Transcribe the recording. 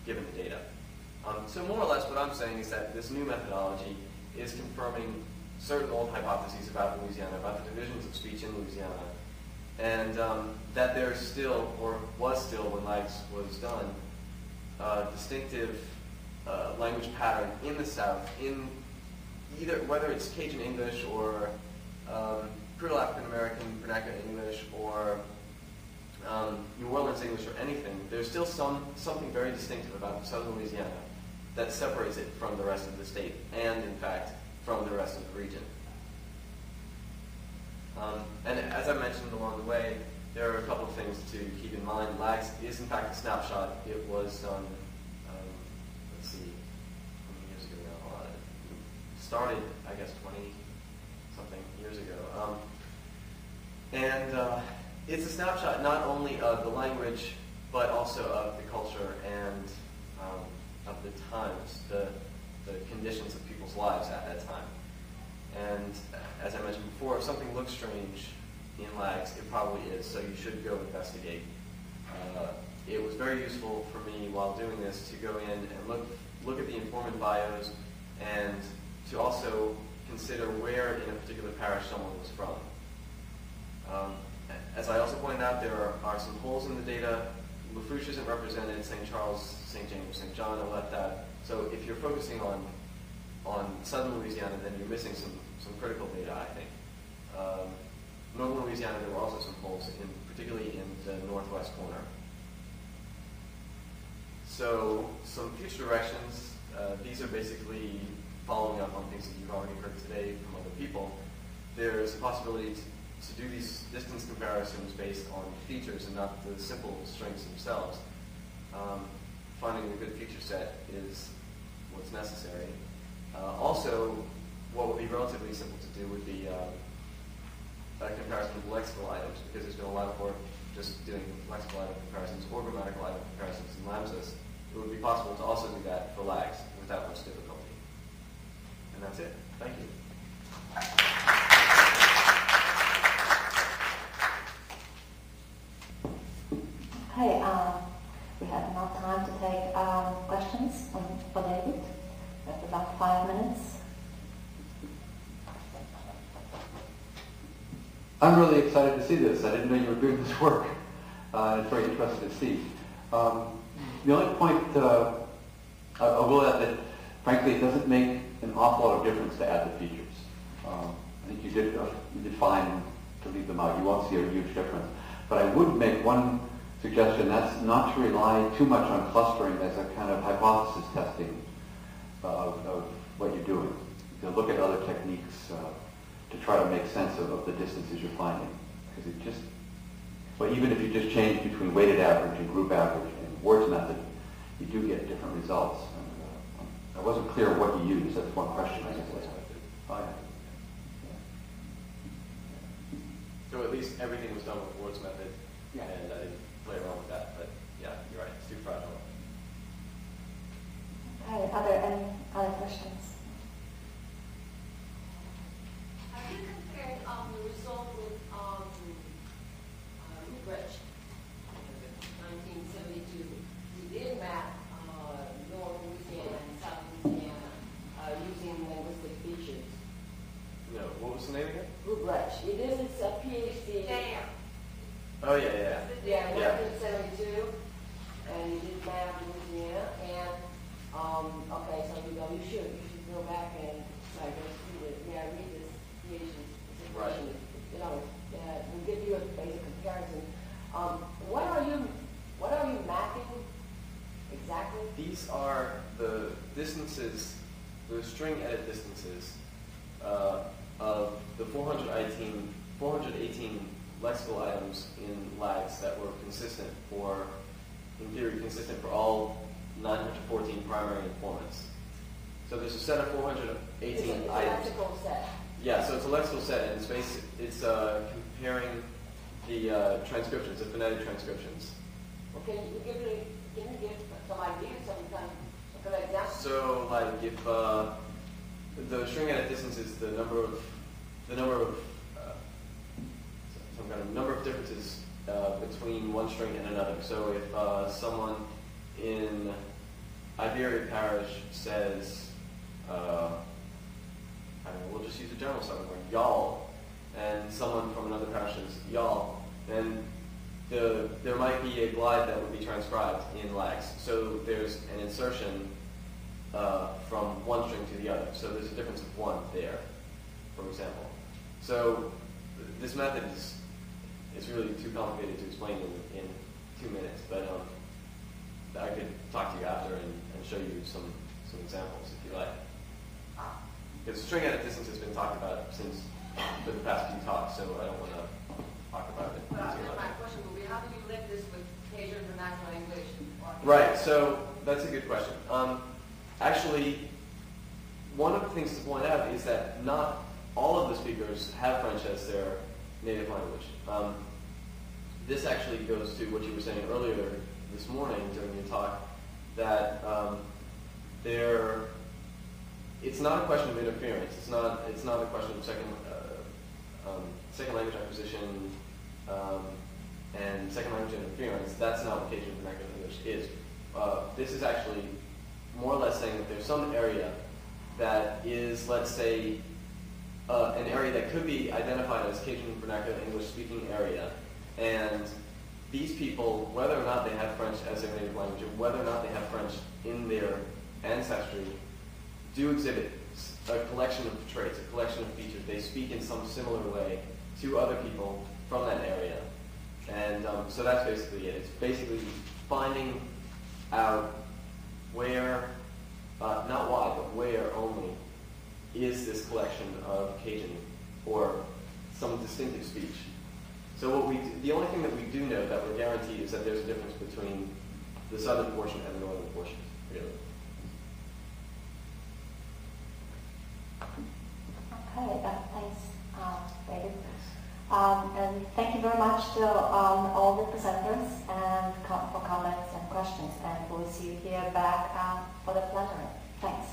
given the data. So more or less what I'm saying is that this new methodology is confirming certain old hypotheses about Louisiana, about the divisions of speech in Louisiana, and that there's still, or was still when LAVIS was done, a distinctive language pattern in the South, in either, whether it's Cajun English or Creole African American vernacular English or New Orleans English or anything, there's still something very distinctive about Southern Louisiana that separates it from the rest of the state and, in fact, from the rest of the region. And as I mentioned along the way, there are a couple of things to keep in mind. LAVIS is, in fact, a snapshot. It was done, let's see, how many years ago now? It started, I guess, 20-something years ago. And it's a snapshot not only of the language, but also of the culture and of the times, the conditions of people's lives at that time. And as I mentioned before, if something looks strange in LAVIS, it probably is, so you should go investigate. It was very useful for me while doing this to go in and look at the informant bios and to also consider where in a particular parish someone was from. As I also pointed out, there are some holes in the data. Lafourche isn't represented, St. Charles, St. James, St. John are left out. So if you're focusing on southern Louisiana, then you're missing some critical data, I think. Northern Louisiana, there were also some holes, particularly in the northwest corner. So some future directions, these are basically following up on things that you've already heard today from other people. There's a possibility to do these distance comparisons based on features and not the simple strings themselves. Finding a good feature set is what's necessary. Also, what would be relatively simple to do would be a comparison of lexical items, because there's been a lot of work just doing lexical item comparisons or grammatical item comparisons in LAMSIS. It would be possible to also do that for LAGS without much difficulty. And that's it. Thank you. Okay, we have enough time to take questions for David. We have about 5 minutes. I'm really excited to see this. I didn't know you were doing this work. It's very interesting to see. The only point I will add that, frankly, it doesn't make an awful lot of difference to add the features. I think you did fine to leave them out. You won't see a huge difference. But I would make one suggestion, that's not to rely too much on clustering as a kind of hypothesis testing of what you're doing. You can look at other techniques to try to make sense of the distances you're finding. Because it just, but even if you just change between weighted average and group average and Ward's method, you do get different results. And, I wasn't clear what you used. That's one question I guess. Oh, yeah. So at least everything was done with Ward's method, Yeah. and I didn't play around with that, but yeah, you're right, it's too fragile. Okay, are there any other questions? Have you compared the result with Rich, 1972? We did map North Louisiana and South Louisiana using linguistic features. No, what was the name again? Rich. It is a PhD. Damn. Oh, yeah. Yeah, 1972, and you did map Louisiana, and okay, so you should go back and like read this PhD. Right. You know, we'll give you a basic comparison. What are you mapping exactly? These are the distances, the string edit distances of the 418 lexical items in LAGS that were consistent for, in theory, consistent for all 914 primary informants. So there's a set of 418 it's items. It's a lexical set. Yeah, so it's a lexical set, and it's comparing the transcriptions, the phonetic transcriptions. Well, can you give some ideas, some kind of examples? So, like, if the string edit distance is the number of some kind of number of differences between one string and another. So if someone in Iberia Parish says, we'll just use a general Southern word, y'all, and someone from another parish says y'all, then there might be a glide that would be transcribed in lags. So there's an insertion from one string to the other. So there's a difference of one there, for example. So this method is really too complicated to explain in 2 minutes, but I could talk to you after and show you some examples if you like. Because string edit distance has been talked about for the past few talks, so I don't want to talk about it Well, too much. my question will be, how do you link this with Cajun vernacular English? Right, so that's a good question. Actually, one of the things to point out is that not all of the speakers have French as their native language. This actually goes to what you were saying earlier this morning during your talk, that it's not a question of interference. It's not a question of second language acquisition and second language interference. That's not what Cajun vernacular English is. This is actually more or less saying that there's some area that is, let's say, an area that could be identified as Cajun vernacular English speaking area, and these people, whether or not they have French as their native language, and whether or not they have French in their ancestry, do exhibit a collection of traits, a collection of features. They speak in some similar way to other people from that area. And so that's basically it. It's basically finding out where, not why, but where only is this collection of Cajun or some distinctive speech. So the only thing that we do know that we're guaranteed is that there's a difference between the southern portion and the northern portion, really. Okay, thanks, David. And thank you very much to all the presenters and for comments and questions. And we'll see you here back for the plenary. Thanks.